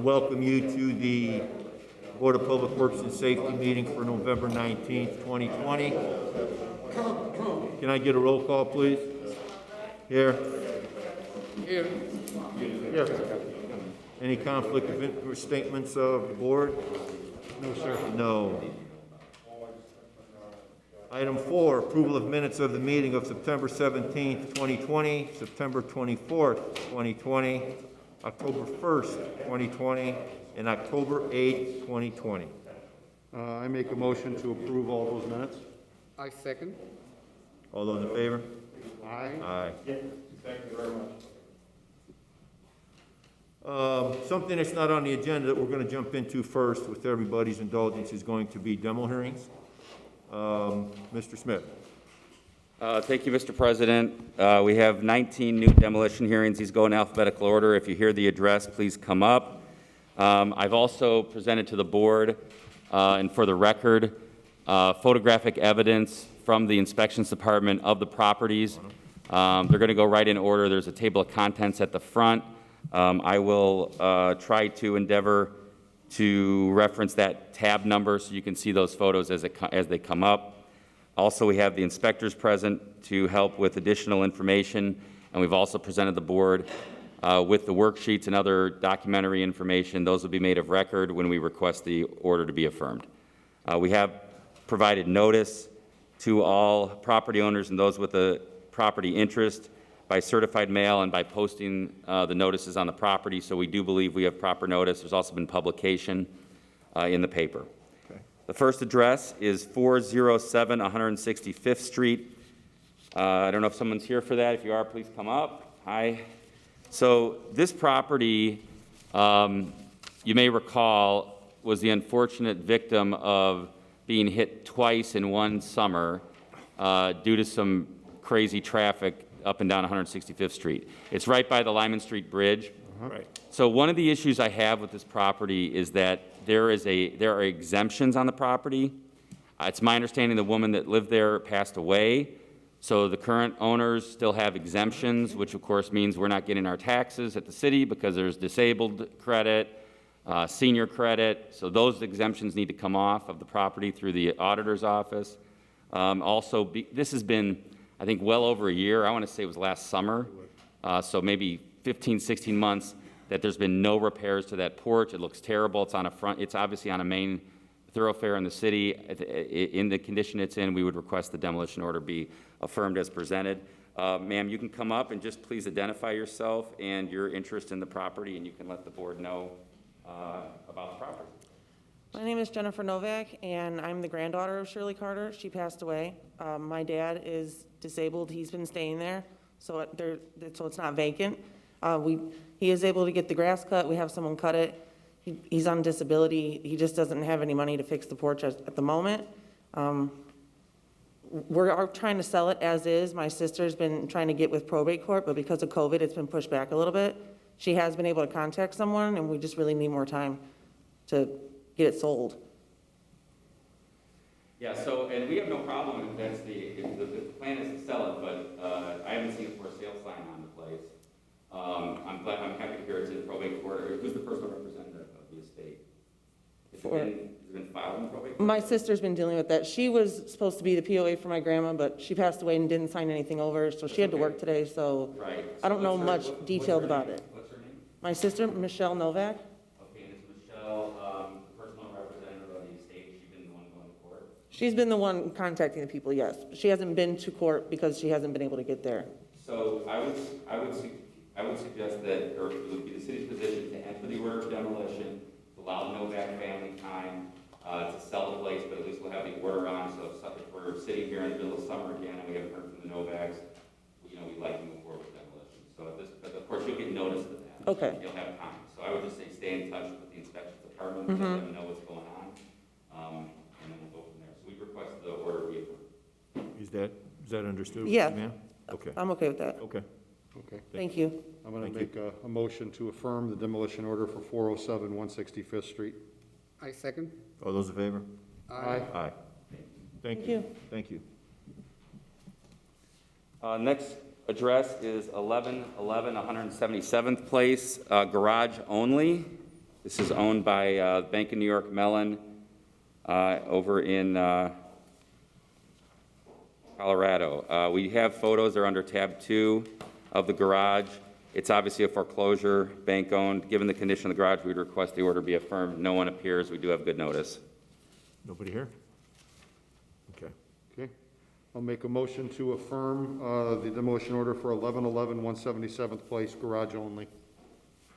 welcome you to the Board of Public Works and Safety meeting for November 19th, 2020. Can I get a roll call, please? Here. Here. Any conflict of interest statements of the board? No, sir. No. Item 4, approval of minutes of the meeting of September 17th, 2020, September 24th, 2020, October 1st, 2020, and October 8th, 2020. I make a motion to approve all those minutes. I second. All those in favor? Aye. Aye. Thank you very much. Something that's not on the agenda that we're going to jump into first with everybody's indulgence is going to be demo hearings. Mr. Smith. Thank you, Mr. President. We have 19 new demolition hearings. These go in alphabetical order. If you hear the address, please come up. I've also presented to the board, and for the record, photographic evidence from the inspections department of the properties. They're going to go right in order. There's a table of contents at the front. I will try to endeavor to reference that tab number so you can see those photos as they come up. Also, we have the inspectors present to help with additional information, and we've also presented the board with the worksheets and other documentary information. Those will be made of record when we request the order to be affirmed. We have provided notice to all property owners and those with a property interest by certified mail and by posting the notices on the property, so we do believe we have proper notice. There's also been publication in the paper. Okay. The first address is 407 165th Street. I don't know if someone's here for that. If you are, please come up. Hi. So this property, you may recall, was the unfortunate victim of being hit twice in one summer due to some crazy traffic up and down 165th Street. It's right by the Lyman Street Bridge. Right. So one of the issues I have with this property is that there are exemptions on the property. It's my understanding the woman that lived there passed away, so the current owners still have exemptions, which of course means we're not getting our taxes at the city because there's disabled credit, senior credit, so those exemptions need to come off of the property through the auditor's office. This has been, I think, well over a year. I want to say it was last summer, so maybe 15, 16 months that there's been no repairs to that porch. It looks terrible. It's obviously on a main thoroughfare in the city. In the condition it's in, we would request the demolition order be affirmed as presented. Ma'am, you can come up and just please identify yourself and your interest in the property, and you can let the board know about the property. My name is Jennifer Novak, and I'm the granddaughter of Shirley Carter. She passed away. My dad is disabled. He's been staying there, so it's not vacant. He is able to get the grass cut. We have someone cut it. He's on disability. He just doesn't have any money to fix the porch at the moment. We're trying to sell it as is. My sister's been trying to get with probate court, but because of COVID, it's been pushed back a little bit. She has been able to contact someone, and we just really need more time to get it sold. Yeah, so, and we have no problem if that's if the plan is to sell it, but I haven't seen a for sale sign on the place. I'm happy to hear it's in probate court. Who's the personal representative of the estate? Has it been filed in probate court? My sister's been dealing with that. She was supposed to be the POA for my grandma, but she passed away and didn't sign anything over, so she had to work today, so right. I don't know much detailed about name? it. What's her name? My sister, Michelle Novak. Okay, and is Michelle the personal representative of the estate? She's been the one going to court? She's been the one contacting the people, yes. She hasn't been to court because she hasn't been able to get there. So I would suggest that, or it would be the city's position to enter the order of demolition, to allow the Novak family time to sell the place, but at least we'll have the order on, so if we're sitting here in the middle of summer again and we haven't heard from the Novaks, we'd like to move forward with demolition. So but of course, you'll get notice of that. Okay. You'll have time. So I would just say stay in touch with the inspections department, let them know what's going on, and then we'll go from there. So we request the order be approved. Is that understood? Yeah. Ma'am? Okay. I'm okay with that. Okay. Okay. Thank you. I'm going to make a motion to affirm the demolition order for 407 165th Street. I second. All those in favor? Aye. Aye. Thank Thank you. you. Thank you. Next address is 1111 177th Place, garage only. This is owned by Bank of New York Mellon over in Colorado. We have photos, they're under tab 2 of the garage. It's obviously a foreclosure, bank-owned. Given the condition of the garage, we'd request the order be affirmed. No one appears. We do have good notice. Nobody here? Okay. Okay. I'll make a motion to affirm the demolition order for 1111 177th Place, garage only.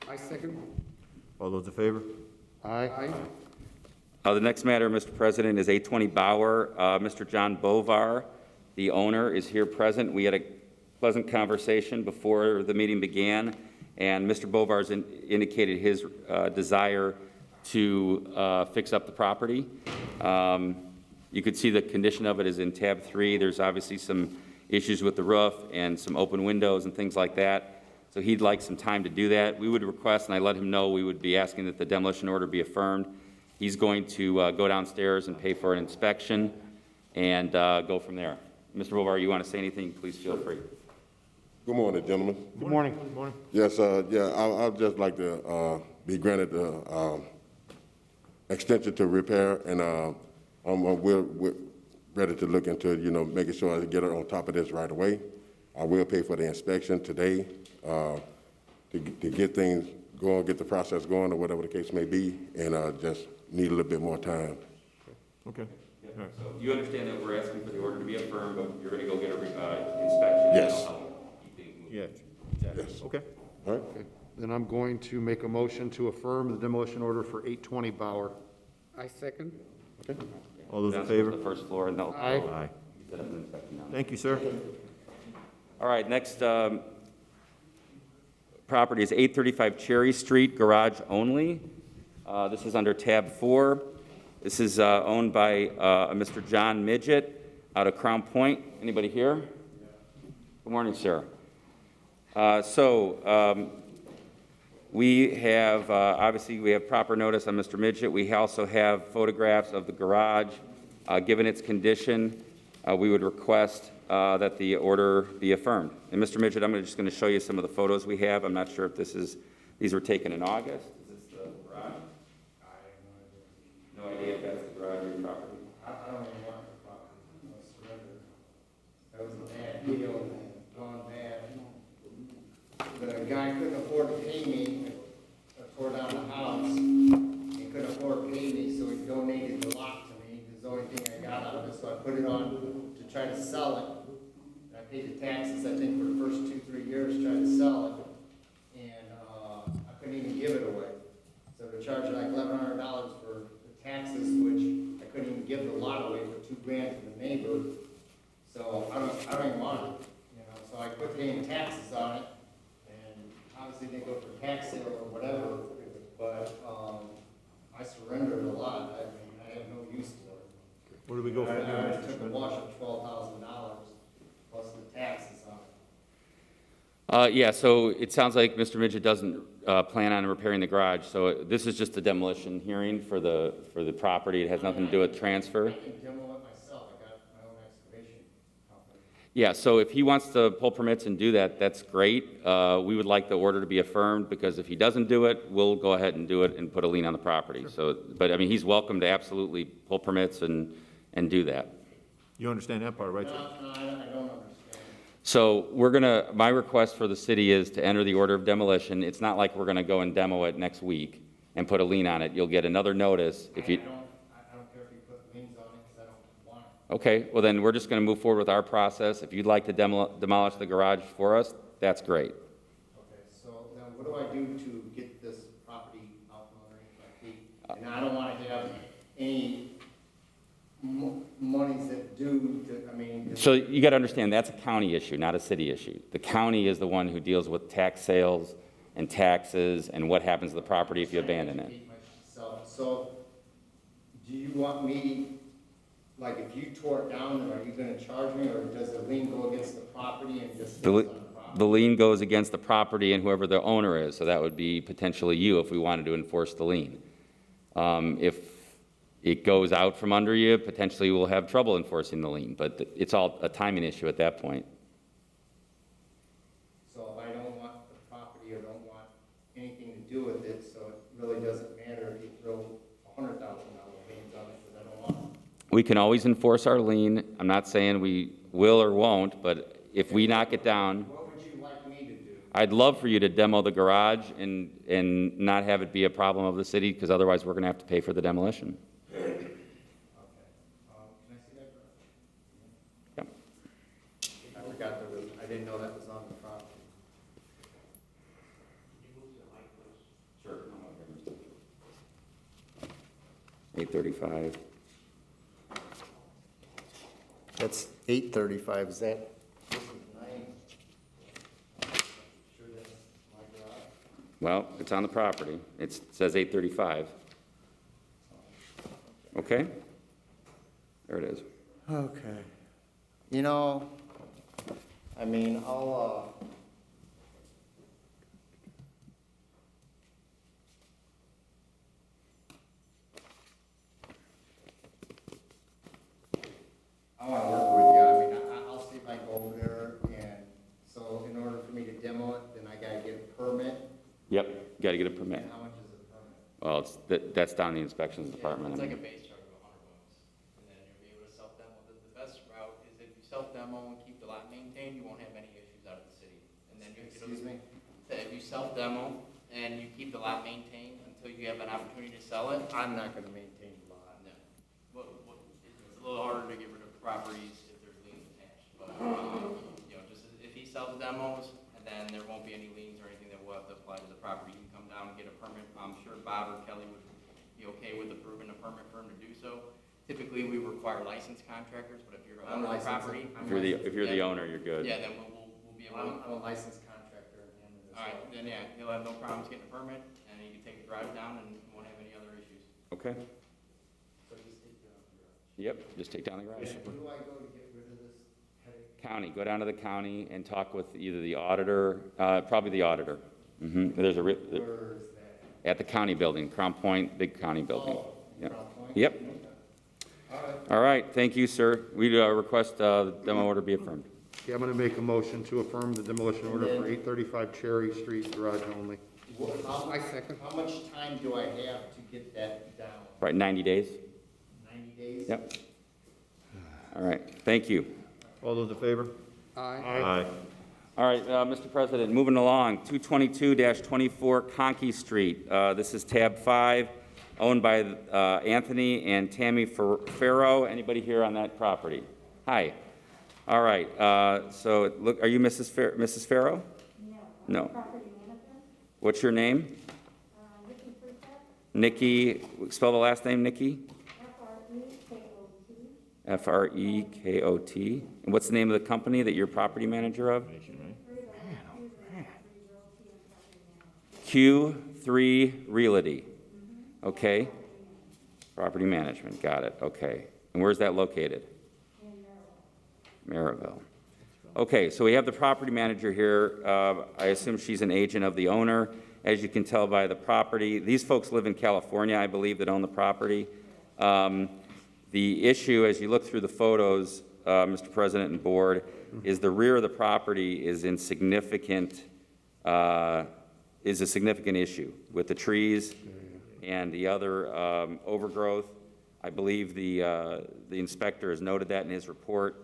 I second. All those in favor? Aye. Aye. The next matter, Mr. President, is 820 Bauer. Mr. John Bovar, the owner, is here present. We had a pleasant conversation before the meeting began, and Mr. Bovar's indicated his desire to fix up the property. You could see the condition of it is in tab 3. There's obviously some issues with the roof and some open windows and things like that. So he'd like some time to do that. We would request, and I let him know, we would be asking that the demolition order be affirmed. He's going to go downstairs and pay for an inspection and go from there. Mr. Bovar, you want to say anything, please feel free. Good morning, gentlemen. Good morning. Good morning. Yes, I'd just like to be granted the extension to repair, and we're ready to look into, making sure I get it on top of this right away. I will pay for the inspection today to get things going, get the process going, or whatever the case may be, and just need a little bit more time. Okay. All right. So you understand that we're asking for the order to be affirmed, but you're going to go get an inspection? Yes. Yeah, exactly. Yes. Okay. All right? Okay. Then I'm going to make a motion to affirm the demolition order for 820 Bauer. I second. Okay. All those in Downstairs favor? to the first floor, and they'll. Aye. Aye. set up an inspection down there. Thank you, sir. All right, next property is 835 Cherry Street, garage only. This is under tab 4. This is owned by Mr. John Midget out of Crown Point. Anybody here? Good morning, sir. We have, obviously, we have proper notice on Mr. Midget. We also have photographs of the garage. Given its condition, we would request that the order be affirmed. And Mr. Midget, I'm just going to show you some of the photos we have. I'm not sure if these were taken in August. Is this the garage? No idea if that's the garage or your property? I don't even want the property, I surrender. That was a bad deal, and gone bad. The guy couldn't afford to pay me, I tore down the house, he couldn't afford to pay me, so he donated the lot to me. It's the only thing I got out of it, so I put it on to try to sell it. And I paid the taxes, I think, for the first 2-3 years trying to sell it, and I couldn't even give it away. So they charged like $1,100 for the taxes, which I couldn't even give the lot away for $2,000 to the neighbor. So I don't even want it, so I quit paying taxes on it, and obviously they go for tax sale or whatever, but, I surrendered a lot. I mean, I have no use for it. Where do we go from I there, took a Mr. wash of $12,000 plus the taxes on it. Yeah, so it sounds like Mr. Midget doesn't plan on repairing the garage. So this is just a demolition hearing for the property. It has nothing to do with transfer. I can demo it myself. I got my own excavation company. Yeah, so if he wants to pull permits and do that, that's great. We would like the order to be affirmed, because if he doesn't do it, we'll go ahead and do it and put a lien on the property. So, but I mean, he's welcome to absolutely pull permits and do that. You understand that part, right, sir? No, I don't understand. So my request for the city is to enter the order of demolition. It's not like we're gonna go and demo it next week and put a lien on it. You'll get another notice if you. I don't care if you put liens on it, because I don't want it. Okay, well then, we're just gonna move forward with our process. If you'd like to demolish the garage for us, that's great. Okay, so now what do I do to get this property out from underneath my feet? And I don't want to have any monies that do, I mean. So you got to understand, that's a county issue, not a city issue. The county is the one who deals with tax sales and taxes and what happens to the property if you abandon it. So, do you want me, like, if you tore it down, are you gonna charge me, or does the lien go against the property and just stays on the property? The lien goes against the property and whoever the owner is, so that would be potentially you if we wanted to enforce the lien. If it goes out from under you, potentially we'll have trouble enforcing the lien, but it's all a timing issue at that point. So if I don't want the property or don't want anything to do with it, so it really doesn't matter throw $100,000 liens on it, because I don't want. We can always enforce our lien. I'm not saying we will or won't, but if we knock it down, What would you like me to do? I'd love for you to demo the garage and not have it be a problem of the city, because otherwise we're gonna have to pay for the demolition. Okay. Can I see that garage? Yep. I forgot there was, I didn't know that was on the property. Sure. 835. That's 835, is that? This is 9. Sure that's my garage? Well, it's on the property. It says 835. Okay? There it is. Okay. You know, I mean, I'll, I want to work with you. I mean, I'll see if I can go over there, and so in order for me to demo it, then I gotta get a permit. Yep, you gotta get a permit. And how much is a permit? Well, that's down in the inspections department. It's I like a mean. base charge of $100, and then you'll be able to self-demo. The best route is if you self-demo and keep the lot maintained, you won't have any issues out of the city. And then you Excuse me? If you self-demo and you keep the lot maintained until you have an opportunity to sell it, I'm not gonna maintain the lot. no. It's a little harder to get rid of properties if there's liens attached, but, you know, just if he sells demos, and then there won't be any liens or anything that will have to apply to the property, you can come down and get a permit. I'm sure Bob or Kelly would be okay with approving a permit for him to do so. Typically, we require licensed contractors, but if you're I'm owner of the licensed. property, If you're the owner, you're good. yeah, then we'll be able to. I'm a licensed contractor in this. All right, then, yeah, he'll have no problems getting a permit, and he can take the garage down and won't have any other issues. Okay? So just take down the garage. Yep, just take down the garage. Who do I go to get rid of this headache? County, go down to the county and talk with either the auditor, probably the auditor. There's Where is that? at the county building, Crown Point, big county building. Oh, Yep. Crown Point? Yep. All right. All right, thank you, sir. We request the demo order be affirmed. Okay, I'm gonna make a motion to affirm the demolition order for 835 Cherry Street, garage only. I second. How much time do I have to get that down? Right, 90 days? 90 days? Yep. All right, thank you. All those in favor? Aye. Aye. All right, Mr. President, moving along, 222-24 Conkey Street. This is tab 5, owned by Anthony and Tammy Farrow. Anybody here on that property? Hi. All right, so look, are you Mrs. Farrow? No. Property manager, What's your name? Nikki Freeset, Nikki, spell the last name, Nikki? Freekot. F-R-E-K-O-T. And what's the name of the company that you're property manager of? Q3 Realty. Okay. Property management, got it, okay. And where's that located? Maryville. Okay, so we have the property manager here. I assume she's an agent of the owner. As you can tell by the property, these folks live in California, I believe, that own the property. The issue, as you look through the photos, Mr. President and Board, is the rear of the property is a significant issue with the trees and the other overgrowth. I believe the inspector has noted that in his report.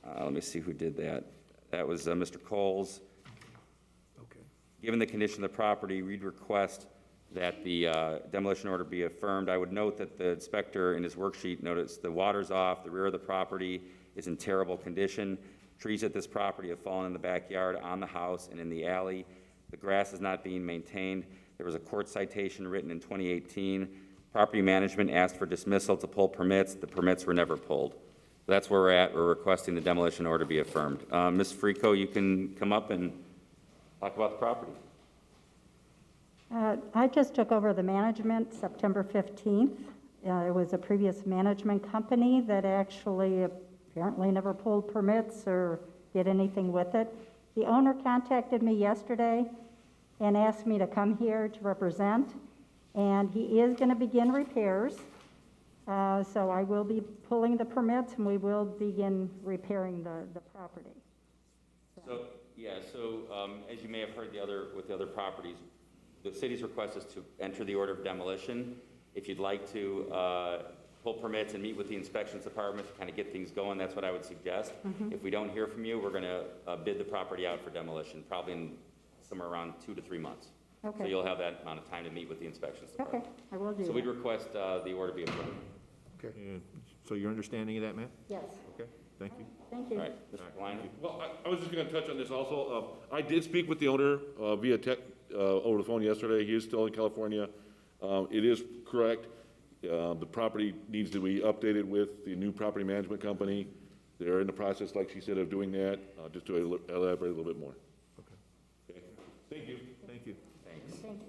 Let me see who did that. That was Mr. Coles. Okay. Given the condition of the property, we'd request that the demolition order be affirmed. I would note that the inspector in his worksheet noticed the water's off, the rear of the property is in terrible condition. Trees at this property have fallen in the backyard, on the house, and in the alley. The grass is not being maintained. There was a court citation written in 2018. Property management asked for dismissal to pull permits. The permits were never pulled. That's where we're at. We're requesting the demolition order be affirmed. Ms. Frico, you can come up and talk about the property. I just took over the management September 15th. It was a previous management company that actually apparently never pulled permits or did anything with it. The owner contacted me yesterday and asked me to come here to represent, and he is going to begin repairs. So I will be pulling the permits, and we will begin repairing the property. So, yeah, as you may have heard with the other properties, the city's request is to enter the order of demolition. If you'd like to pull permits and meet with the inspections department to kind of get things going, that's what I would suggest. If we don't hear from you, we're going to bid the property out for demolition, probably in somewhere around 2 to 3 months. So Okay. you'll have that amount of time to meet with the inspections Okay, department. I will do So we'd that. request the order be approved. And so your understanding of that, ma'am? Yes, Okay, thank you. thank All you. right, Mr. Klein? Well, I was just gonna touch on this also. I did speak with the owner, via over the phone yesterday. He is still in California. It is correct. The property needs to be updated with the new property management company. They're in the process, like she said, of doing that, just to elaborate a little bit more. Okay. Thank you. Thank you. Thanks. Thank you.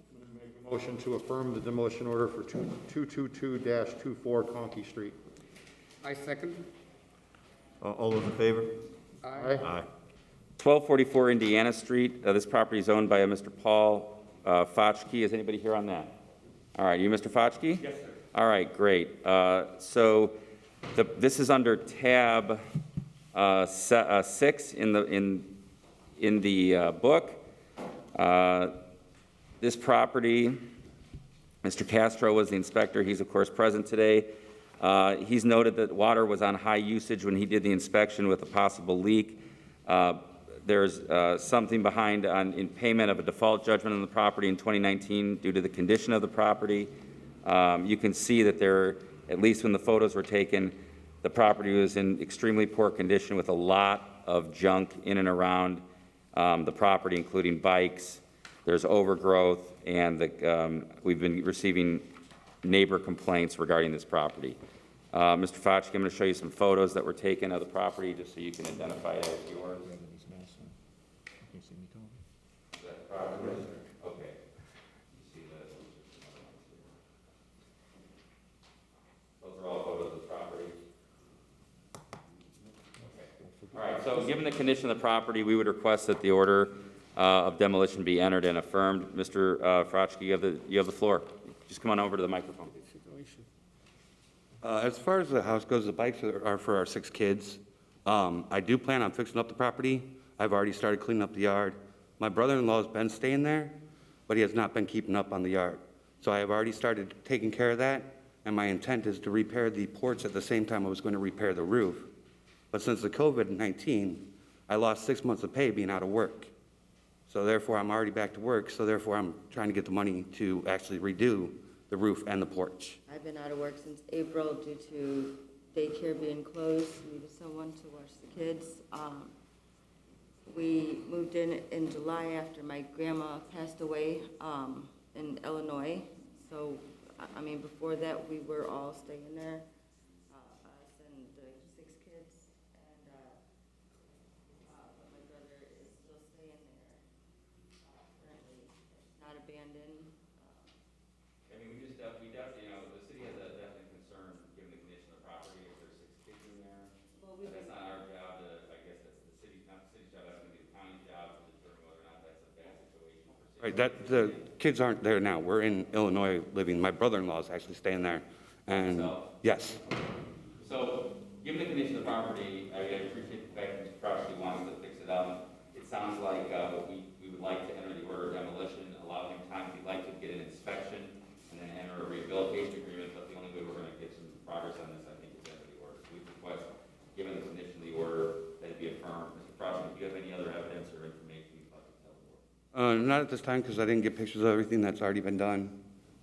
Motion to affirm the demolition order for 222-24 Conkey Street. I second. All those in favor? Aye. Aye. 1244 Indiana Street. This property is owned by a Mr. Paul Fochke. Is anybody here on that? All right, you Mr. Fochke? Yes, sir. All right, great. This is under tab 6 in the book. This property, Mr. Castro was the inspector. He's, of course, present today. He's noted that water was on high usage when he did the inspection with a possible leak. There's something behind in payment of a default judgment on the property in 2019 due to the condition of the property. You can see that there, at least when the photos were taken, the property was in extremely poor condition with a lot of junk in and around the property, including bikes. There's overgrowth, and we've been receiving neighbor complaints regarding this property. Mr. Fochke, I'm going to show you some photos that were taken of the property, just so you can identify it as yours. Is that property? Okay. You see this? Those are all photos of the property. Okay. All right, so given the condition of the property, we would request that the order of demolition be entered and affirmed. Mr. Fochke, you have the floor. Just come on over to the microphone. As far as the house goes, the bikes are for our 6 kids. I do plan on fixing up the property. I've already started cleaning up the yard. My brother-in-law has been staying there, but he has not been keeping up on the yard. So I have already started taking care of that, and my intent is to repair the porch at the same time I was going to repair the roof. But since the COVID-19, I lost 6 months of pay being out of work. So therefore, I'm already back to work, so therefore, I'm trying to get the money to actually redo the roof and the porch. I've been out of work since April due to daycare being closed, needed someone to watch the kids. We moved in July after my grandma passed away in Illinois. So, I mean, before that, we were all staying there, us and the 6 kids. And but my brother is still staying there currently. It's not abandoned. I mean, we definitely, the city has a definite concern, given the condition of the property, if there's 6 kids in there. Well, But that's not our job to, I guess that's the city's, not the city's job, that's gonna be the county's job to determine whether or not that's a bad situation for city. Right, the kids aren't there now. We're in Illinois living. My brother-in-law is actually staying there. And yes, So, given the condition of the property, I appreciate the fact that Mr. Fochke wants to fix it up. It sounds like we would like to enter the order of demolition, allow him time if he'd like to get an inspection, and then enter a rehabilitation agreement, but the only way we're gonna get some progress on this, I think, is enter the order. So we request, given the condition of the order, that it be affirmed. Mr. Fochke, do you have any other evidence or information you'd like to tell the board? not at this time because I didn't get pictures of everything that's already been done.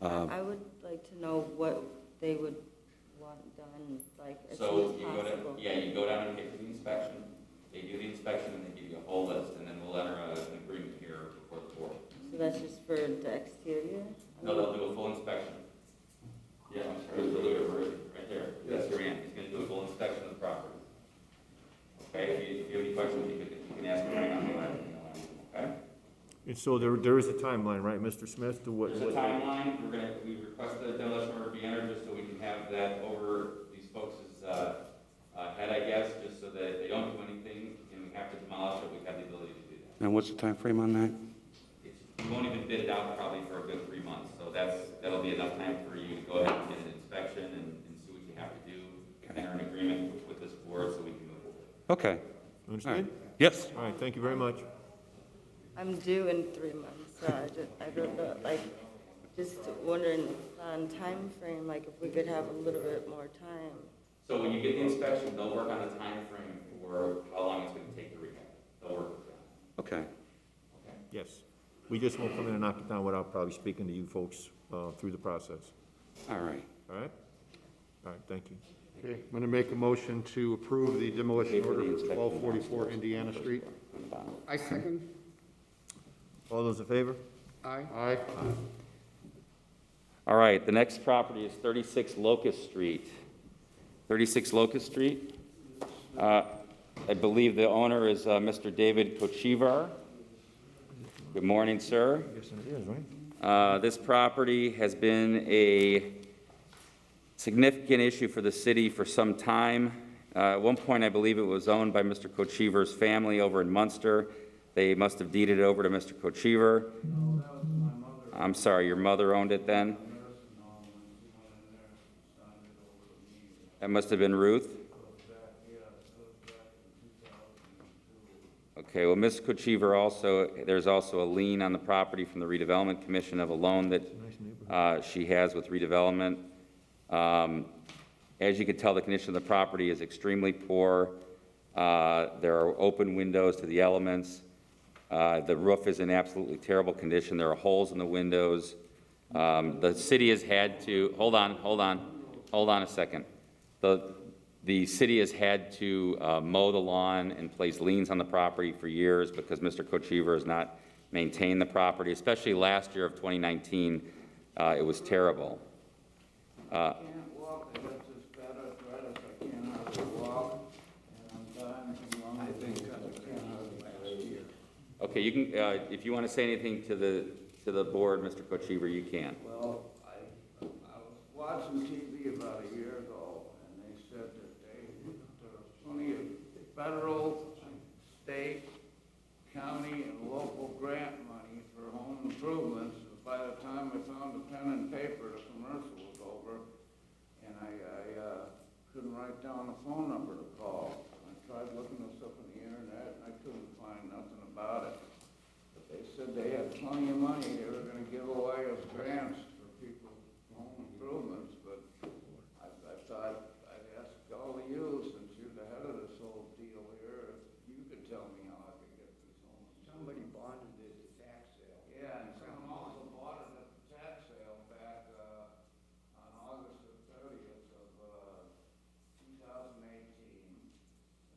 I would like to know what they would want done, like, as So soon you as go possible. you go down and get to the inspection. They do the inspection and they give you a whole list, and then we'll enter an agreement here before the board. So that's just for the exterior? No, they'll do a full inspection. Yeah, I'm sorry, Mr. Luder, right there. That's your man. He's gonna do a full inspection of the property. Okay, if you have any questions, you can ask me right now. Okay? And so there is a timeline, right, Mr. Smith, to what? There's a timeline. We request the demolition order be entered just so we can have that over these folks' head, I guess, just so that if they don't do anything and we have to demolish it, we have the ability to do that. And what's the time frame on that? We won't even bid it out probably for a good 3 months, so that'll be enough time for you to go ahead and get an inspection and see what you have to do, enter an agreement with this board so we can move forward. Okay. Understand? Yes. All right, thank you very much. I'm due in 3 months, so I don't know, like, just wondering on time frame, like if we could have a little bit more time. So when you get the inspection, they'll work on a time frame for how long it's gonna take to rehab. They'll work with that. Okay. Yes. We just won't come in and knock it down without probably speaking to you folks through the process. All right. All right? All right, thank you. Okay, I'm gonna make a motion to approve the demolition order for 1244 Indiana Street. I second. All those in favor? Aye. Aye. All right, the next property is 36 Locust Street. 36 Locust Street. I believe the owner is Mr. David Kochivar. Good morning, sir. Yes, it is, right? This property has been a significant issue for the city for some time. At one point, I believe it was owned by Mr. Kochivar's family over in Munster. They must have deeded it over to Mr. Kochivar. I'm sorry, your mother owned it then? That must have been Ruth? Okay, well, Ms. Kochivar also, there's also a lien on the property from the Redevelopment Commission of a loan that she has with redevelopment. As you can tell, the condition of the property is extremely poor. There are open windows to the elements. The roof is in absolutely terrible condition. There are holes in the windows. The city has had to, hold on a second. The city has had to mow the lawn and place liens on the property for years because Mr. Kochivar has not maintained the property, especially last year of 2019. It was terrible. Can't walk, I got this bad arthritis, I can't hardly walk, and I'm dying from lung disease, I can't hardly last year. Okay, you can, if you want to say anything to the board, Mr. Kochivar, you can. Well, I was watching TV about a year ago, and they said that there was plenty of federal, state, county, and local grant money for home improvements. By the time I found the pen and paper, the commercial was over, and I couldn't write down a phone number to call. I tried looking this up on the internet, and I couldn't find nothing about it. But they said they had plenty of money they were gonna give away as grants for people, home improvements, but I thought I'd ask all of you, since you're the head of this whole deal here, if you could tell me how I could get this home. Somebody bonded it at tax sale. Yeah, and someone also bought it at the tax sale back, on August the 30th of, 2018.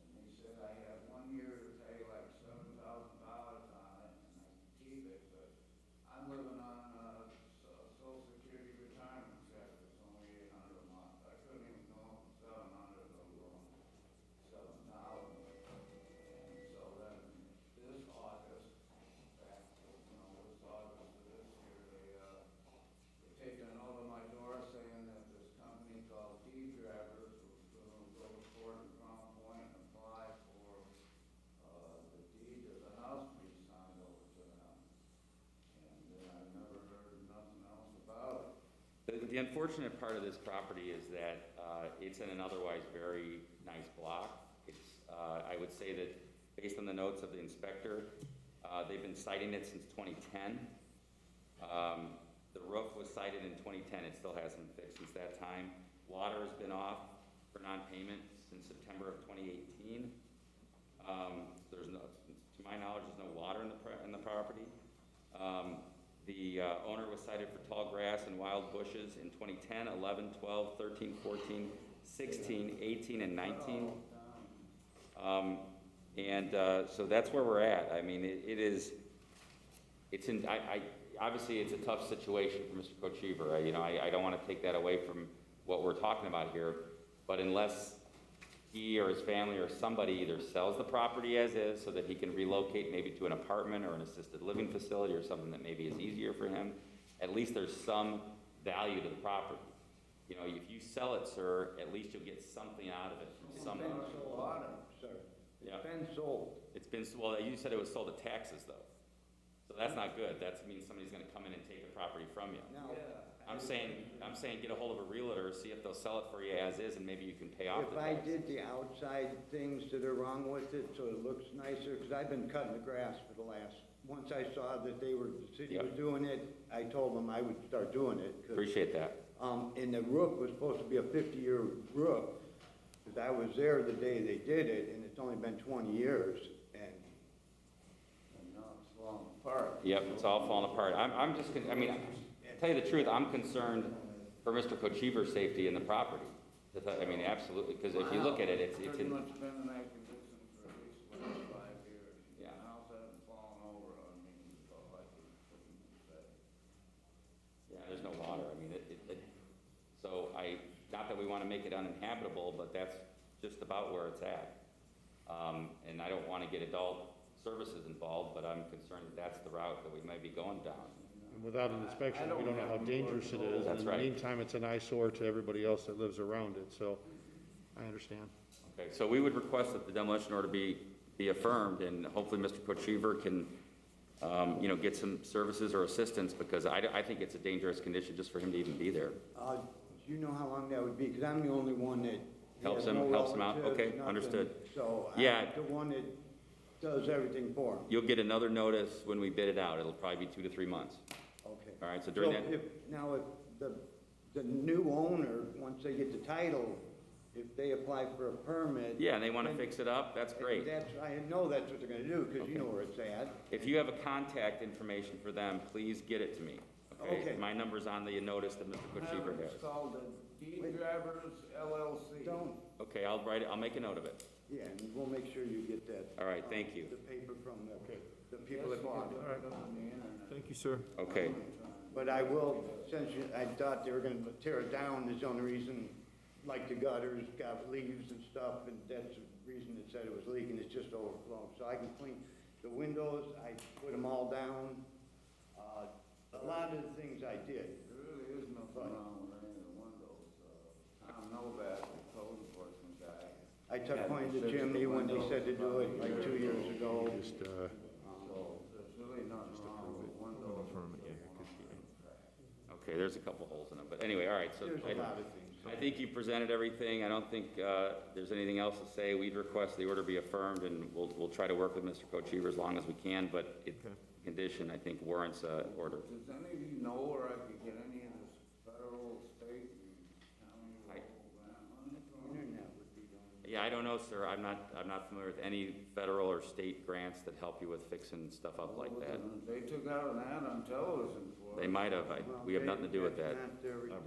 And they said I had 1 year to pay like $7,000 on it, and I keep it, but I'm living on, Social Security retirement check, it's only $800 a month. I couldn't even go up from 700 to 7,000. And so then this August, back, this August of this year, they taped a note on my door saying that this company called Deed Drivers was going to go to court in Crown Point and apply for, the deed of the house to be signed over to them. And I've never heard nothing else about it. The unfortunate part of this property is that it's in an otherwise very nice block. It's, I would say that based on the notes of the inspector, they've been citing it since 2010. The roof was cited in 2010. It still hasn't been fixed since that time. Water has been off for non-payment since September of 2018. There's no, to my knowledge, there's no water in the property. The owner was cited for tall grass and wild bushes in 2010, 11, 12, 13, 14, 16, 18, and 19. So that's where we're at. I mean, obviously it's a tough situation for Mr. Kochivar. I don't want to take that away from what we're talking about here, but unless he or his family or somebody either sells the property as is so that he can relocate maybe to an apartment or an assisted living facility or something that maybe is easier for him, at least there's some value to the property. If you sell it, sir, at least you'll get something out of it from somebody. It's been sold, sir. Yeah. It's been sold. It's been, well, you said it was sold at taxes, though. So that's not good. That means somebody's gonna come in and take the property from you. Now, I'm saying get a hold of a realtor, see if they'll sell it for you as is, and maybe you can pay off the if I taxes. did the outside things that are wrong with it, so it looks nicer, because I've been cutting the grass for the last once I saw that they were, the city Yep. was doing it, I told them I would start doing it. 'Cause, Appreciate that. And the roof was supposed to be a 50-year roof, because I was there the day they did it, and it's only been 20 years, and now it's falling apart. Yep, it's all falling apart. I'm just, I mean, to tell you the truth, I'm concerned for Mr. Kochever's safety in the property. I mean, absolutely, because if you look at it, it's Pretty in, much been in that condition for at least the last 5 years. Yeah. The house hasn't fallen over on me, so I couldn't say. yeah, there's no water. I mean, so not that we want to make it uninhabitable, but that's just about where it's at. And I don't want to get adult services involved, but I'm concerned that that's the route that we might be going down. And without an inspection, we don't know how dangerous it is. That's In the right. meantime, it's an eyesore to everybody else that lives around it, so I understand. Okay, so we would request that the demolition order be affirmed, and hopefully Mr. Kochever can, get some services or assistance, because I think it's a dangerous condition just for him to even be there. Do you know how long that would be? Because I'm the only one that Helps has him- no helps him out. relatives, Okay, nothing. understood. So Yeah. I'm the one that does everything for him. You'll get another notice when we bid it out. It'll probably be 2 to 3 months. Okay. All right, so during that, If the new owner, once they get the title, if they apply for a permit. yeah, and they want to then- fix it up, that's great. I know that's what they're gonna do, because you know where it's at. If you have a contact information for them, please get it to me. Okay. My number's on the notice that Mr. Kochever has. It's called the Deed Drivers LLC. Don't, Okay, I'll write it, I'll make a note of it. yeah, and we'll make sure you get that. All right, thank you. The paper from the people that bought it. On the internet. Thank you, sir. Okay, But I will, since I thought they were gonna tear it down, is the only reason, like the gutters got leaves and stuff, and that's the reason it said it was leaking, it's just overflowing. So I can clean the windows, I put them all down. A lot of the things I did. There really is nothing wrong with any of the windows. Tom Novak, the code enforcement guy. I took point to the chimney when they said to do it like 2 years ago. Just, So there's really nothing wrong with windows. okay, there's a couple holes in them, but anyway, all right, so There's a lot of things. I think you presented everything. I don't think there's anything else to say. We'd request the order be affirmed, and we'll try to work with Mr. Kochever as long as we can, but condition, I think, warrants order. Does any of you know where I could get any of this federal, state, and county I- grant money? Internet would be the only. Yeah, I don't know, sir. I'm not familiar with any federal or state grants that help you with fixing stuff up like that. They took out an ad on television for it. They might have. We have nothing to do with that. That's not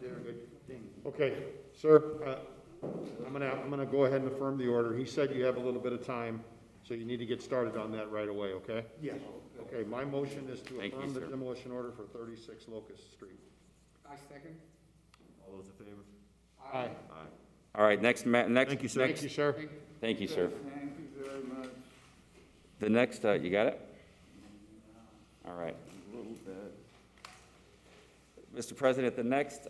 their thing. okay, sir, I'm gonna go ahead and affirm the order. He said you have a little bit of time, so you need to get started on that right away, okay? Yes. Okay, my motion is to Thank you, affirm the sir. demolition order for 36 Locust Street. I second. All those in favor? Aye. All right, next. Thank you, sir. Thank you, sir. Thank you, sir. Thank you very much. The next, you got it? All right. A little bit. Mr. President, the next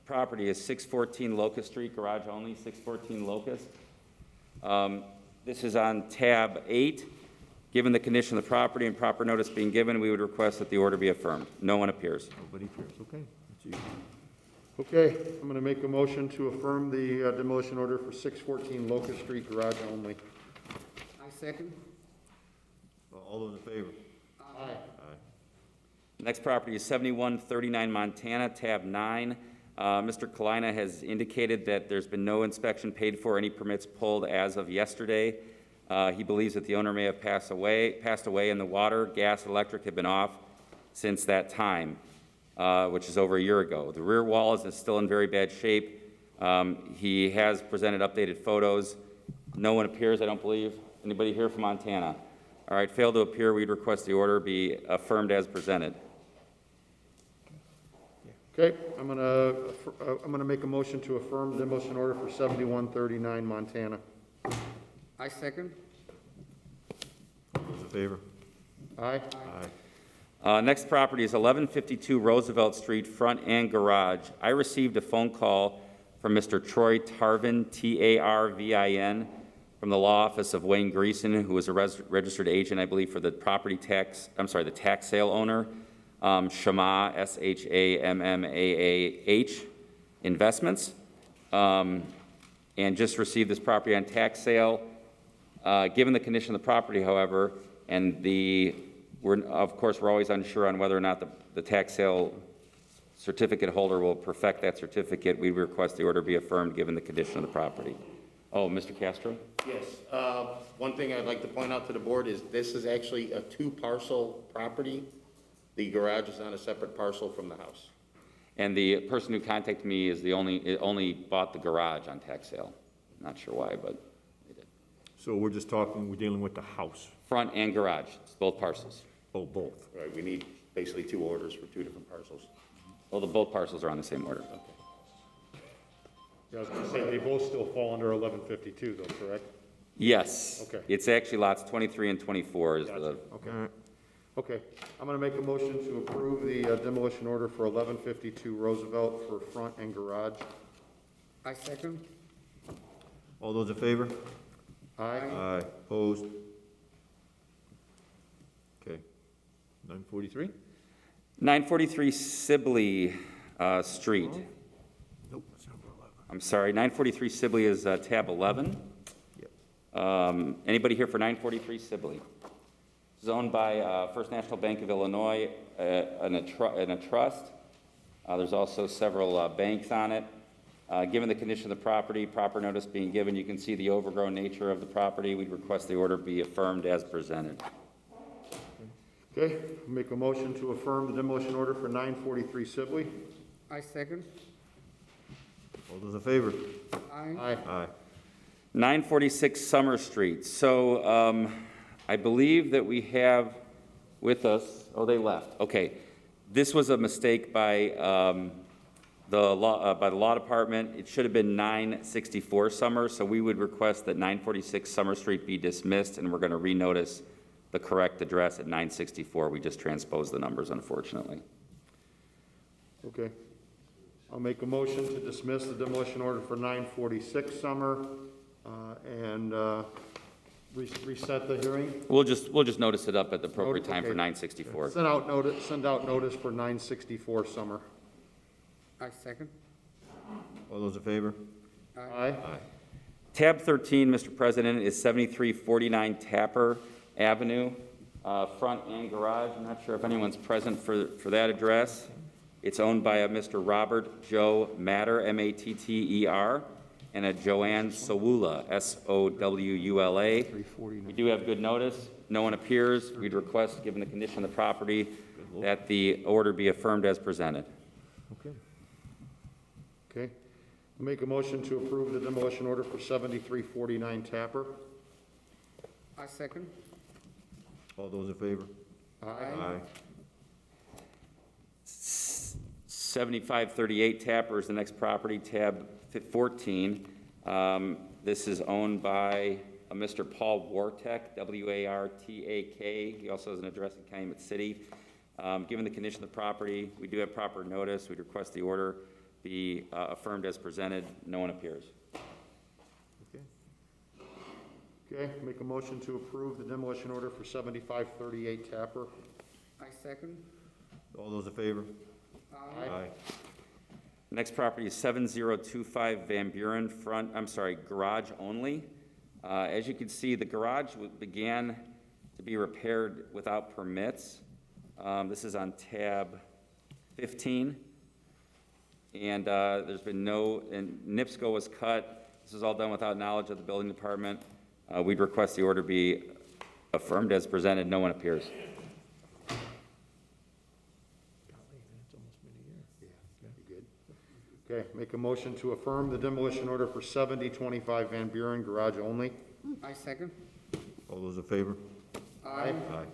property is 614 Locust Street, garage only, 614 Locust. This is on tab 8. Given the condition of the property and proper notice being given, we would request that the order be affirmed. No one appears. Nobody appears, okay. That's easy. Okay, I'm gonna make a motion to affirm the demolition order for 614 Locust Street, garage only. I second. All those in favor? Aye. Aye. Next property is 7139 Montana, tab 9. Mr. Kalina has indicated that there's been no inspection paid for, any permits pulled as of yesterday. He believes that the owner may have passed away, and the water, gas, electric have been off since that time, which is over a year ago. The rear wall is still in very bad shape. He has presented updated photos. No one appears, I don't believe. Anybody here from Montana? All right, failed to appear, we'd request the order be affirmed as presented. Okay, I'm gonna make a motion to affirm the demolition order for 7139 Montana. I second. All those in favor? Aye. Aye. Next property is 1152 Roosevelt Street, front and garage. I received a phone call from Mr. Troy Tarvin, Tarvin, from the law office of Wayne Greason, who is a registered agent, I believe, for the the tax sale owner, Shama, Shammaah Investments, and just received this property on tax sale. Given the condition of the property, however, And of course, we're always unsure on whether or not the tax sale certificate holder will perfect that certificate. We request the order be affirmed given the condition of the property. Oh, Mr. Castro? Yes, one thing I'd like to point out to the board is this is actually a two-parcel property. The garage is on a separate parcel from the house. And the person who contacted me is only bought the garage on tax sale. Not sure why, but they did. So we're dealing with the house. Front and garage, it's both parcels. Oh, both. Right, we need basically two orders for two different parcels. Well, both parcels are on the same order. Yeah, I was gonna say, they both still fall under 1152 though, correct? Yes. Okay. It's actually lots 23 and 24 is Gotcha. the, Okay. Okay, I'm gonna make a motion to approve the demolition order for 1152 Roosevelt for front and garage. I second. All those in favor? Aye. Aye. Opposed? Okay. 943? 943 Sibley Street. Nope, that's number 11. I'm sorry, 943 Sibley is tab 11. Yep. Anybody here for 943 Sibley? It's owned by First National Bank of Illinois in a trust. There's also several banks on it. Given the condition of the property, proper notice being given, you can see the overgrown nature of the property. We'd request the order be affirmed as presented. Okay, make a motion to affirm the demolition order for 943 Sibley. I second. All those in favor? Aye. Aye. Aye. 946 Summer Street. So I believe that we have with us, oh, they left. Okay. This was a mistake by the law department. It should have been 964 Summer, so we would request that 946 Summer Street be dismissed, and we're going to renotice the correct address at 964. We just transposed the numbers, unfortunately. Okay. I'll make a motion to dismiss the demolition order for 946 Summer and reset the hearing. We'll just notice it up at the appropriate time for Okay. 964. Send out notice for 964 Summer. I second. All those in favor? Aye. Aye. Tab 13, Mr. President, is 7349 Tapper Avenue, front and garage. I'm not sure if anyone's present for that address. It's owned by a Mr. Robert Joe Matter, M-A-T-T-E-R, and a Joanne Sowula, S-O-W-U-L-A. We do have good notice. No one appears. We'd request, given the condition of the property, that the order be affirmed as presented. Okay. Okay. I'll make a motion to approve the demolition order for 7349 Tapper. I second. All those in favor? Aye. 7538 Tapper is the next property, tab 14. This is owned by a Mr. Paul Wartek, W-A-R-T-A-K. He also has an address in Calumet City. Given the condition of the property, we do have proper notice. We'd request the order be affirmed as presented. No one appears. Okay. Okay, make a motion to approve the demolition order for 7538 Tapper. I second. All those in favor? Aye. Next property is 7025 Van Buren garage only. As you can see, the garage began to be repaired without permits. This is on tab 15. And there's been and NIPSCO was cut. This is all done without knowledge of the building department. We'd request the order be affirmed as presented. No one appears. Okay, make a motion to affirm the demolition order for 7025 Van Buren, garage only. I second. All those in favor? Aye. Aye.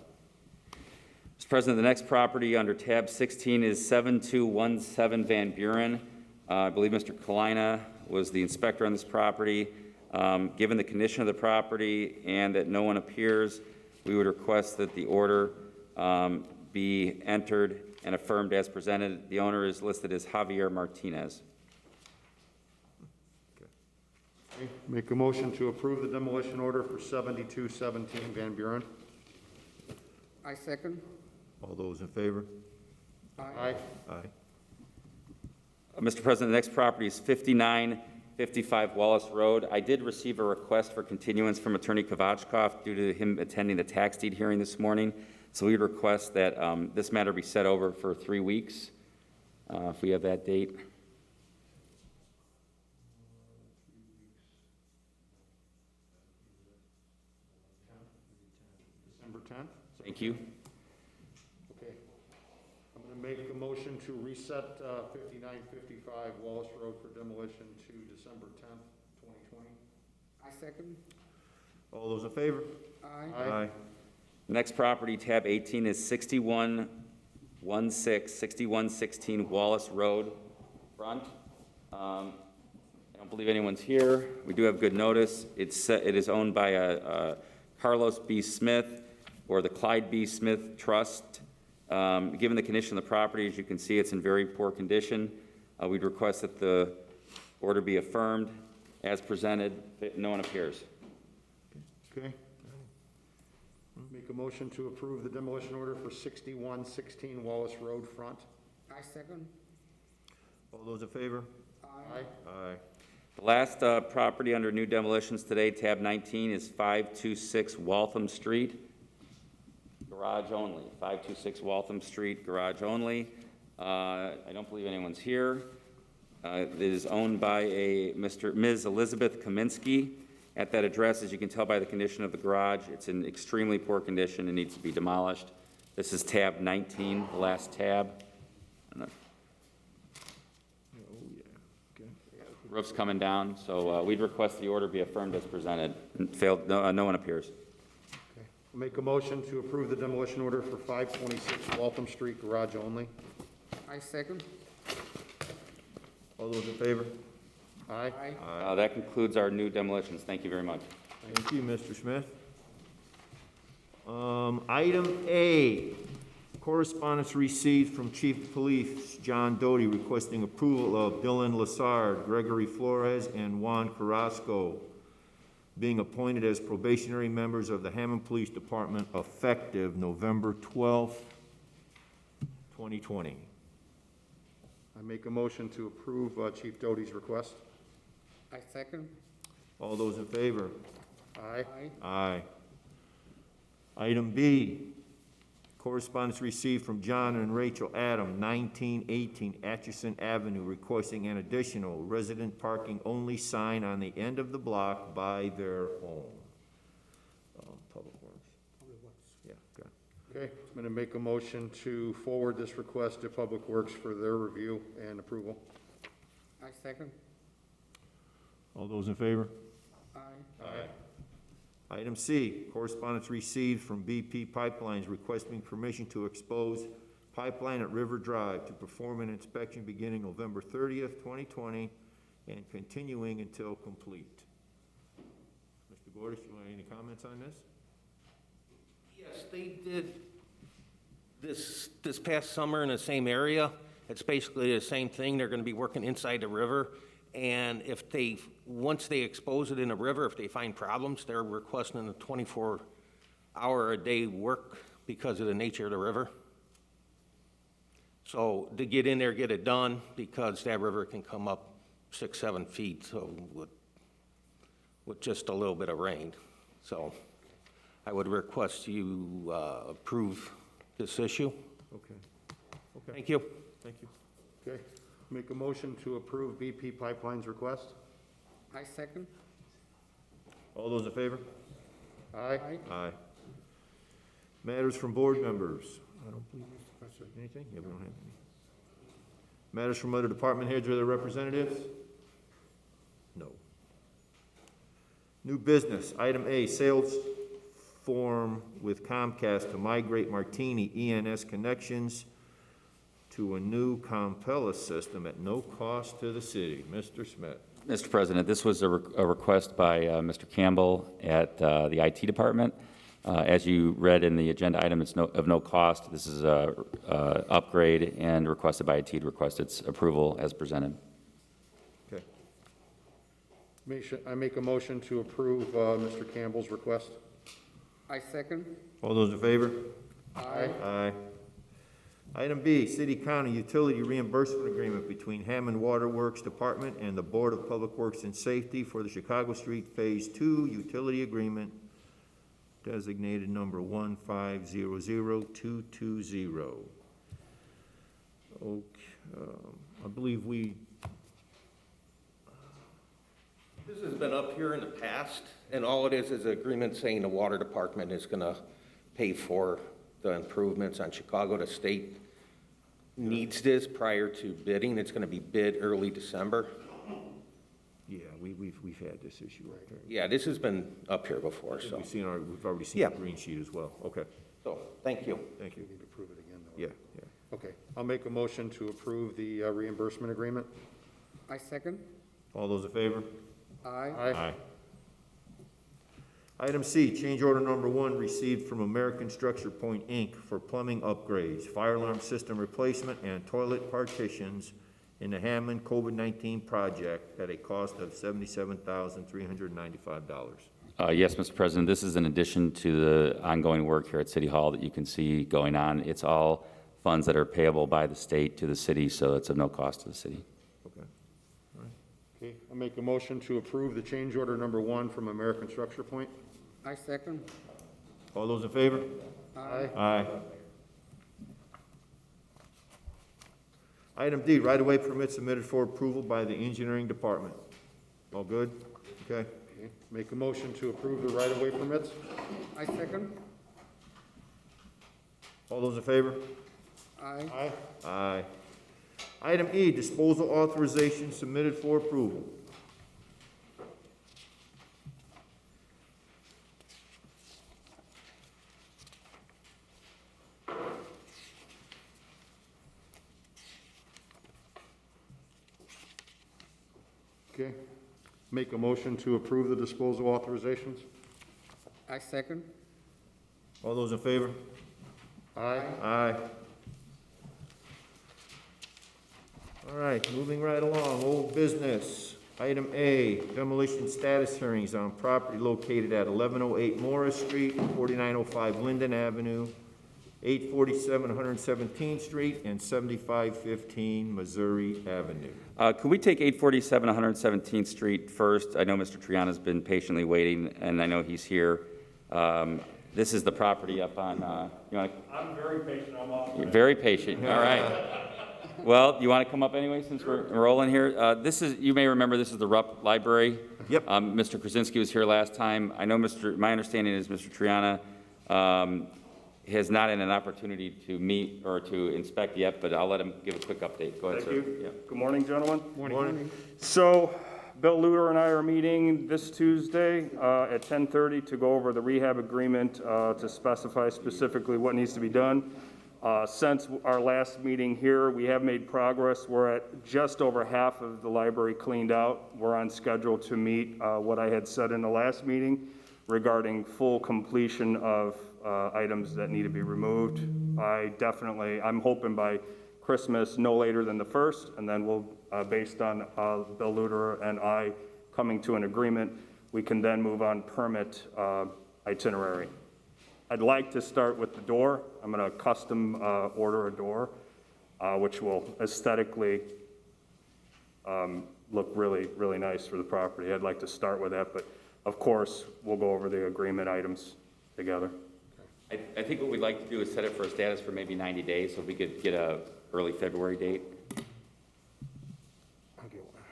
Mr. President, the next property under tab 16 is 7217 Van Buren. I believe Mr. Kalina was the inspector on this property. Given the condition of the property and that no one appears, we would request that the order be entered and affirmed as presented. The owner is listed as Javier Martinez. Okay, make a motion to approve the demolition order for 7217 Van Buren. I second. All those in favor? Aye. Aye. Mr. President, the next property is 59 55 Wallace Road. I did receive a request for continuance from Attorney Kovachkov due to him attending the tax deed hearing this morning. So we would request that this matter be set over for 3 weeks, if we have that date. December 10th? Thank you. Okay. I'm going to make a motion to reset 5955 Wallace Road for demolition to December 10th, 2020. I second. All those in favor? Aye. Next property, tab 18, is 6116 Wallace Road front. I don't believe anyone's here. We do have good notice. It is owned by a Carlos B. Smith or the Clyde B. Smith Trust. Given the condition of the property, as you can see, it's in very poor condition. We'd request that the order be affirmed as presented. No one appears. Okay. Make a motion to approve the demolition order for 6116 Wallace Road front. I second. All those in favor? Aye. Aye. The last property under new demolitions today, tab 19, is 526 Waltham Street. Garage only. 526 Waltham Street, garage only. I don't believe anyone's here. It is owned by Ms. Elizabeth Kaminsky. At that address, as you can tell by the condition of the garage, it's in extremely poor condition and needs to be demolished. This is tab 19, the last tab. Roof's coming down, so we'd request the order be affirmed as presented. Failed, no one appears. Okay. Make a motion to approve the demolition order for 526 Waltham Street, garage only. I second. All those in favor? Aye. That concludes our new demolitions. Thank you very much. Thank you, Mr. Smith. Item A, correspondence received from Chief of Police John Doty requesting approval of Dylan Lassard, Gregory Flores, and Juan Carrasco being appointed as probationary members of the Hammond Police Department effective November 12th, 2020. I make a motion to approve Chief Doty's request. I second. All those in favor? Aye. Aye. Item B, correspondence received from John and Rachel Adam, 1918 Atchison Avenue, requesting an additional resident parking only sign on the end of the block by their home. Public Works. Yeah, okay. Okay, I'm going to make a motion to forward this request to Public Works for their review and approval. I second. All those in favor? Aye. Aye. Item C, correspondence received from BP Pipelines requesting permission to expose pipeline at River Drive to perform an inspection beginning November 30th, 2020, and continuing until complete. Mr. Gordis, you want any comments on this? Yes, they did this past summer in the same area. It's basically the same thing. They're going to be working inside the river. And if once they expose it in the river, if they find problems, they're requesting a 24-hour-a-day work because of the nature of the river. So to get in there, get it done, because that river can come up 6-7 feet, so with just a little bit of rain. So I would request you approve this issue. Okay. Okay. Thank you. Thank you. Okay, make a motion to approve BP Pipeline's request. I second. All those in favor? Aye. Aye. Matters from board members. I don't believe anything? Yeah, we don't have any. Matters from other department heads or their representatives? No. New business, item A, sales form with Comcast to migrate Martini ENS connections to a new Compella system at no cost to the city. Mr. Smith. Mr. President, this was a request by Mr. Campbell at the IT department. As you read in the agenda item, it's of no cost. This is a upgrade and requested by IT to request its approval as presented. Okay. I make a motion to approve Mr. Campbell's request. I second. All those in favor? Aye. Aye. Item B, city-county utility reimbursement agreement between Hammond Waterworks Department and the Board of Public Works and Safety for the Chicago Street Phase 2 utility agreement designated number 1500220. Okay, I believe This has been up here in the past, and all it is an agreement saying the water department is gonna pay for the improvements on Chicago. The state needs this prior to bidding. It's gonna be bid early December. yeah, we've had this issue right there. Yeah, this has been up here before, so, We've already seen Yeah. the green sheet as well. Okay, so, thank you. thank you. Need to approve it again, though. Yeah, yeah. Okay, I'll make a motion to approve the reimbursement agreement. I second. All those in favor? Aye. Aye. Item C, change order number 1 received from American Structure Point, Inc. for plumbing upgrades, fire alarm system replacement, and toilet partitions in the Hammond COVID-19 project at a cost of $77,395. Yes, Mr. President, this is in addition to the ongoing work here at City Hall that you can see going on. It's all funds that are payable by the state to the city, so it's of no cost to the city. Okay. Okay, I'll make a motion to approve the change order number 1 from American Structure Point. I second. All those in favor? Aye. Aye. Item D, right-of-way permit submitted for approval by the engineering department. All good? Okay. Okay, make a motion to approve the right-of-way permits. I second. All those in favor? Aye. Aye. Aye. Item E, disposal authorization submitted for approval. Okay, make a motion to approve the disposal authorizations. I second. All those in favor? Aye. Aye. All right, moving right along, old business. Item A, demolition status hearings on property located at 1108 Morris Street, 4905 Linden Avenue, 847 117th Street, and 7515 Missouri Avenue. Could we take 847 117th Street first? I know Mr. Triana's been patiently waiting, and I know he's here. This is the property up on, you want to? I'm very patient, I'm off. You're very patient, all right. Well, you want to come up anyway, since we're rolling here? This is, you may remember, this is the Rupp Library. Yep. Mr. Krasinski was here last time. I know my understanding is Mr. Triana has not had an opportunity to meet or to inspect yet, but I'll let him give a quick update. Go ahead, sir. Thank you. Yeah. Good morning, gentlemen. Morning. So, Bill Luter and I are meeting this Tuesday at 10:30 to go over the rehab agreement to specify specifically what needs to be done. Since our last meeting here, we have made progress. We're at just over half of the library cleaned out. We're on schedule to meet what I had said in the last meeting regarding full completion of items that need to be removed. I'm hoping by Christmas, no later than the 1st, and then we'll, based on Bill Luter and I coming to an agreement, we can then move on permit itinerary. I'd like to start with the door. I'm going to custom order a door, which will aesthetically look really, really nice for the property. I'd like to start with that, but of course, we'll go over the agreement items together. I think what we'd like to do is set it for a status for maybe 90 days, so we could get a early February date. I'll get one.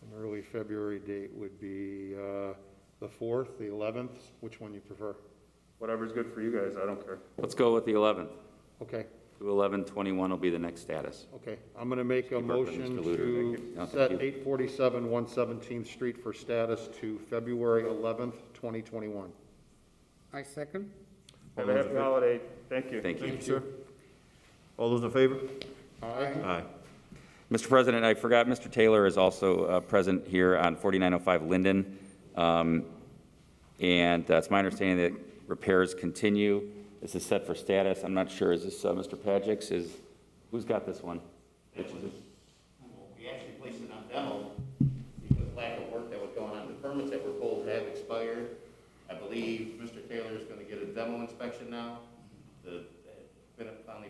An early February date would be the 4th, the 11th, which one you prefer? Whatever's good for you guys, I don't care. Let's go with the 11th. Okay, 2/11/21 will be the next status. okay. I'm going to make a Keep working, motion Mr. Luter. Thank you. to No, set thank you. 847 117th Street for status to February 11th, 2021. I second. Have a happy holiday. Thank you. Thank you. Thank you, sir. All those in favor? Aye. Aye. Mr. President, I forgot Mr. Taylor is also present here on 4905 Linden. And it's my understanding that repairs continue. This is set for status. I'm not sure, is this Mr. Pagic's? Who's got this one? Which is it? We actually placed it on demo because lack of work that was going on. The permits that were pulled have expired. I believe Mr. Taylor is going to get a demo inspection now. The finally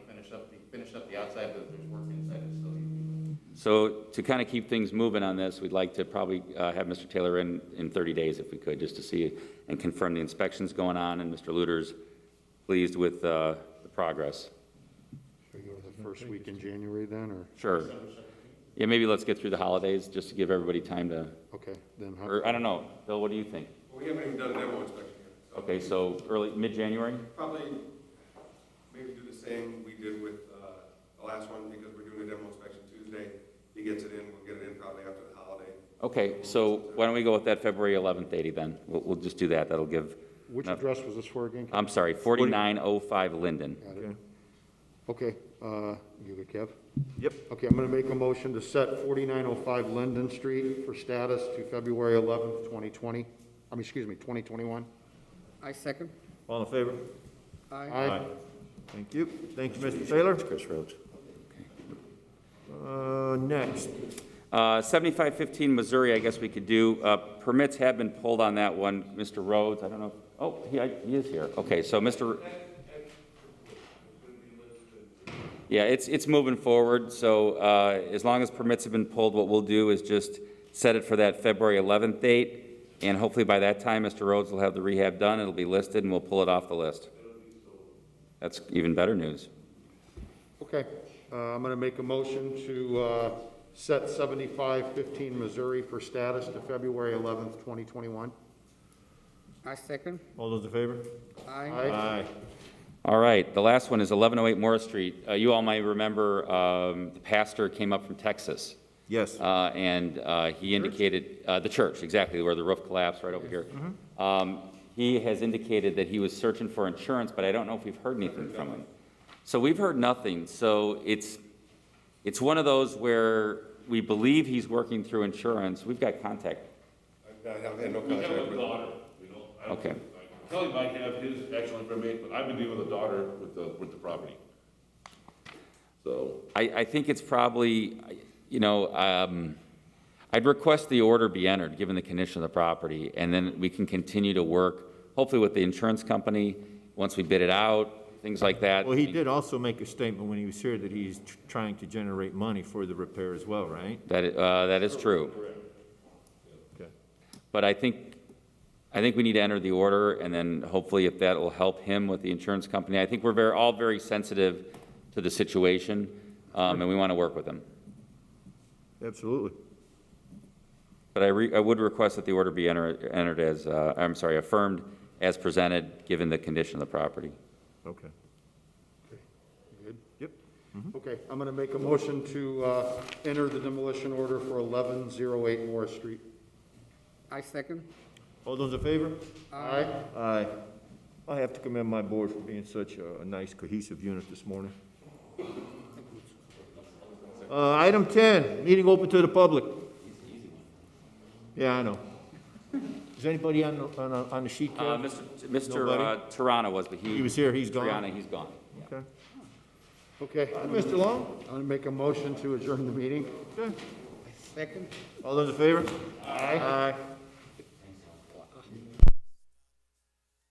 So to kind of keep things moving on this, we'd like to probably have Mr. Taylor in 30 days if we could, just to see and confirm the inspections going on, and Mr. Luter's pleased with the progress. Should we go to the first week in January then, or? Sure. Yeah, maybe let's get through the holidays, just to give everybody time to, Okay, then. or I don't know. Bill, what do you think? We haven't even done a demo inspection yet. Okay, so mid-January? Probably maybe do the same we did with the last one, because we're doing a demo inspection Tuesday. He gets it in, we'll get it in probably after the holiday. Okay, so why don't we go with that February 11th date then? We'll just do that. That'll give. Which address was this for again? I'm sorry, 4905 Linden. Got it. Okay, you good, Kev? Yep. Okay, I'm gonna make a motion to set 4905 Linden Street for status to February 11th, 2021. I second. All in favor? Aye. Thank you. Thank you, Mr. Taylor. Chris Rhodes. Next. 7515 Missouri, I guess we could do. Permits have been pulled on that one. Mr. Rhodes, I don't know. Oh, he is here. Okay, so Mr. Yeah, it's moving forward. So as long as permits have been pulled, what we'll do is just set it for that February 11th date. And hopefully by that time, Mr. Rhodes will have the rehab done. It'll be listed and we'll pull it off the list. That's even better news. Okay, I'm gonna make a motion to set 7515 Missouri for status to February 11th, 2021. I second. All those in favor? Aye. All right, the last one is 1108 Morris Street. You all might remember the pastor came up from Texas. Yes. And he indicated, the church, exactly, where the roof collapsed right over here. He has indicated that he was searching for insurance, but I don't know if we've heard anything from him. So we've heard nothing. So it's one of those where we believe he's working through insurance. We've got contact. I have had no We have contact a with daughter, Okay. Kelly might have his actual information, but I've been dealing with the daughter with the property. So. I think it's probably, I'd request the order be entered, given the condition of the property, and then we can continue to work, hopefully with the insurance company, once we bid it out, things like that. Well, he did also make a statement when he was here that he's trying to generate money for the repair as well, right? That is true. Okay. But I think we need to enter the order, and then hopefully if that will help him with the insurance company. I think we're all very sensitive to the situation, and we want to work with him. Absolutely. But I would request that the order be entered as, affirmed as presented, given the condition of the property. Okay. Good? Yep. Okay, I'm gonna make a motion to enter the demolition order for 1108 Morris Street. I second. All those in favor? Aye. Aye. I have to commend my board for being such a nice cohesive unit this morning. Item 10, meeting open to the public. Yeah, I know. Is anybody on the sheet, Kev? Mr. Nobody? Tirana was, but He was here, he's gone? Triana, he's gone. Okay. Okay, Mr. Long? I'm gonna make a motion to adjourn the meeting. Okay. Second. All those in favor? Aye.